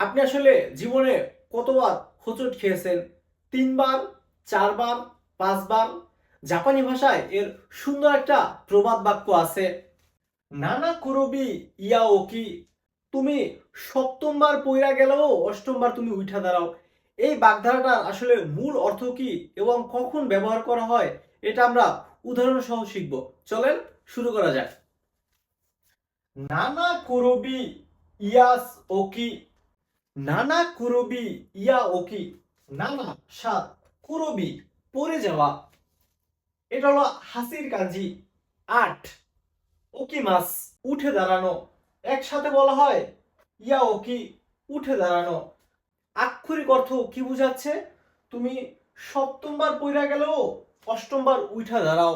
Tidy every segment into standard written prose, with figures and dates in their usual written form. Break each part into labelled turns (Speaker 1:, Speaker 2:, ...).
Speaker 1: আপনি আসলে জীবনে কতবার হোঁচট খেয়েছেন? ৩ বার, ৪ বার, ৫ বার? জাপানি ভাষায় এর সুন্দর একটা প্রবাদ বাক্য আছে। নানা কুরবি ইয়া ওকি। তুমি ৭ম বার পইড়া গেলেও ৮ম বার তুমি উইঠা দাঁড়াও। এই বাগধারাটার আসলে মূল অর্থ কি এবং কখন ব্যবহার করা হয় এটা আমরা উদাহরণ সহ শিখব। চলেন শুরু করা যাক। নানা কুরবি ইয়াস ওকি। নানা কুরবি ইয়া ওকি। নানা ৭, কুরবি পড়ে যাওয়া। এটা হলো হাসির কাঞ্জি। ৮, ওকিমাস উঠে দাঁড়ানো। একসাথে বলা হয় ইয়া ওকি উঠে দাঁড়ানো। আক্ষরিক অর্থ কি বোঝাচ্ছে? তুমি ৭ম বার পইড়া গেলেও ৮ম বার উঠা দাঁড়াও।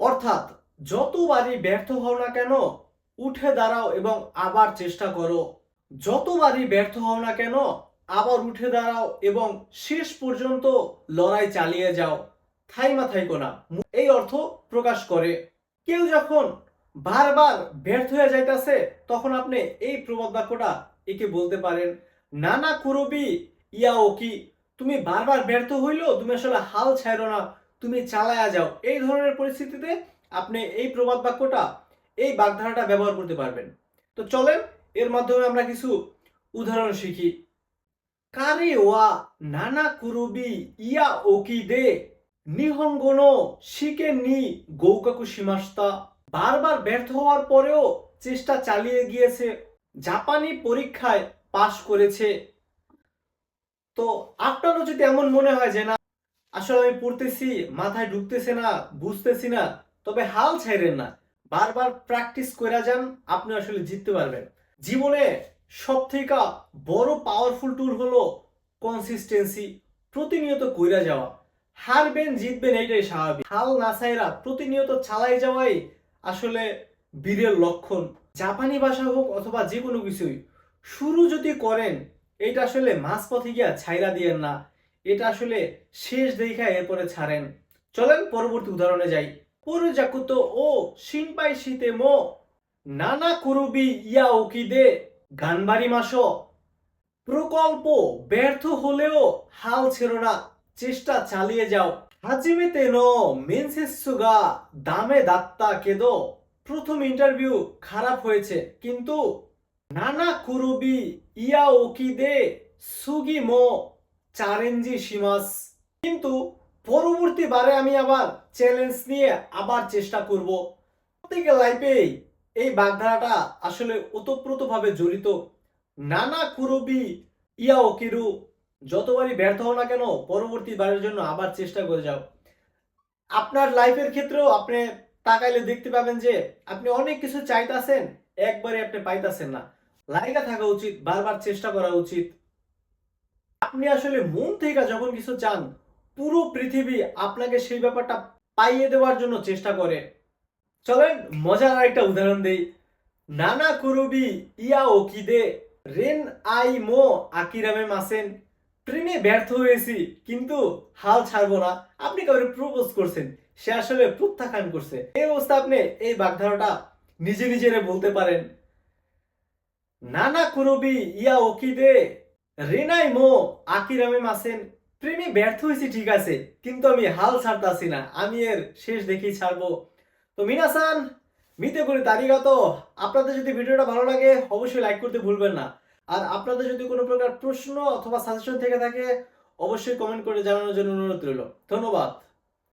Speaker 1: অর্থাৎ যতবারই ব্যর্থ হও না কেন উঠে দাঁড়াও এবং আবার চেষ্টা করো। যতবারই ব্যর্থ হও না কেন আবার উঠে দাঁড়াও এবং শেষ পর্যন্ত লড়াই চালিয়ে যাও। থাইমা থাইকো না। এই অর্থ প্রকাশ করে। কেউ যখন বারবার ব্যর্থ হয়ে যাইতেছে তখন আপনি এই প্রবাদ বাক্যটা একে বলতে পারেন, নানা কুরবি ইয়া ওকি। তুমি বারবার ব্যর্থ হইলেও তুমি আসলে হাল ছাইড়ো না, তুমি চালায়া যাও। এই ধরনের পরিস্থিতিতে আপনি এই প্রবাদ বাক্যটা, এই বাগধারাটা ব্যবহার করতে পারবেন। তো চলেন এর মাধ্যমে আমরা কিছু উদাহরণ শিখি। কারে ওয়া নানা কুরুবি ইয়া ওকি দে নিহঙ্গন শিকে নি গৌকাকু শিমাস্তা। বারবার ব্যর্থ হওয়ার পরেও চেষ্টা চালিয়ে গিয়েছে, জাপানি পরীক্ষায় পাশ করেছে। তো আপনারও যদি এমন মনে হয় যে না আসলে আমি পড়তেছি মাথায় ঢুকতেছে না, বুঝতেছি না, তবে হাল ছাইড়েন না, বারবার প্র্যাকটিস কইরা যান, আপনি আসলে জিততে পারবেন। জীবনে সবথেকে বড় পাওয়ারফুল টুল হলো কনসিস্টেন্সি। প্রতিনিয়ত কইরা যাওয়া। হারবেন জিতবেন এইটাই স্বাভাবিক। হাল না ছাইড়া প্রতিনিয়ত চালাই যাওয়াই আসলে বীরের লক্ষণ। জাপানি ভাষা হোক অথবা যে কোনো কিছুই শুরু যদি করেন এটা আসলে মাঝপথে গিয়া ছাইরা দিয়েন না, এটা আসলে শেষ দেখা এরপরে ছাড়েন। চলেন পরবর্তী উদাহরণে যাই। পরুজাকুতো ও শিনপাই শীতে মো নানা কুরুবি ইয়া ওকিদে গানবারি মাসো। প্রকল্প ব্যর্থ হলেও হাল ছেড়ো না, চেষ্টা চালিয়ে যাও। হাজিমেতে নো মেনসেসু গা দামে দাত্তা কেদো। প্রথম ইন্টারভিউ খারাপ হয়েছে কিন্তু নানা কুরুবি ইয়া ওকিদে সুগি মো চ্যালেঞ্জি শিমাস। কিন্তু পরবর্তী বারে আমি আবার চ্যালেঞ্জ নিয়ে আবার চেষ্টা করব। প্রত্যেকের লাইফেই এই বাগধারাটা আসলে ওতপ্রোতভাবে জড়িত। নানা কুরবি ইয়া ওকিরু। যতবারই ব্যর্থ হও না কেন পরবর্তী বারের জন্য আবার চেষ্টা করে যাও। আপনার লাইফের ক্ষেত্রেও আপনি তাকাইলে দেখতে পাবেন যে আপনি অনেক কিছু চাইতাছেন, একবারে আপনি পাইতাছেন না। লাইগা থাকা উচিত, বারবার চেষ্টা করা উচিত। আপনি আসলে মন থেকে যখন কিছু চান পুরো পৃথিবী আপনাকে সেই ব্যাপারটা পাইয়ে দেওয়ার জন্য চেষ্টা করে। চলেন মজার আরেকটা উদাহরণ দেই। নানা কুরুবি ইয়া ওকিদে রেন আই মো আকিরামে মাসেন। ট্রেনে ব্যর্থ হয়েছি কিন্তু হাল ছাড়বো না। আপনি কাউকে প্রপোজ করছেন, সে আসলে প্রত্যাখ্যান করছে। এই অবস্থা আপনি এই বাগধারাটা নিজে নিজেরে বলতে পারেন। নানা কুরবি ইয়া ওকিদে রেনাই মো আকিরামে মাসেন। প্রেমে ব্যর্থ হয়েছি ঠিক আছে কিন্তু আমি হাল ছাড়তাছি না, আমি এর শেষ দেখেই ছাড়বো। তো মিনাসান মিতে করি তারিগাত। আপনাদের যদি ভিডিওটা ভালো লাগে অবশ্যই লাইক করতে ভুলবেন না। আর আপনাদের যদি কোনো প্রকার প্রশ্ন অথবা সাজেশন থেকে থাকে অবশ্যই কমেন্ট করে জানানোর জন্য অনুরোধ রইল। ধন্যবাদ।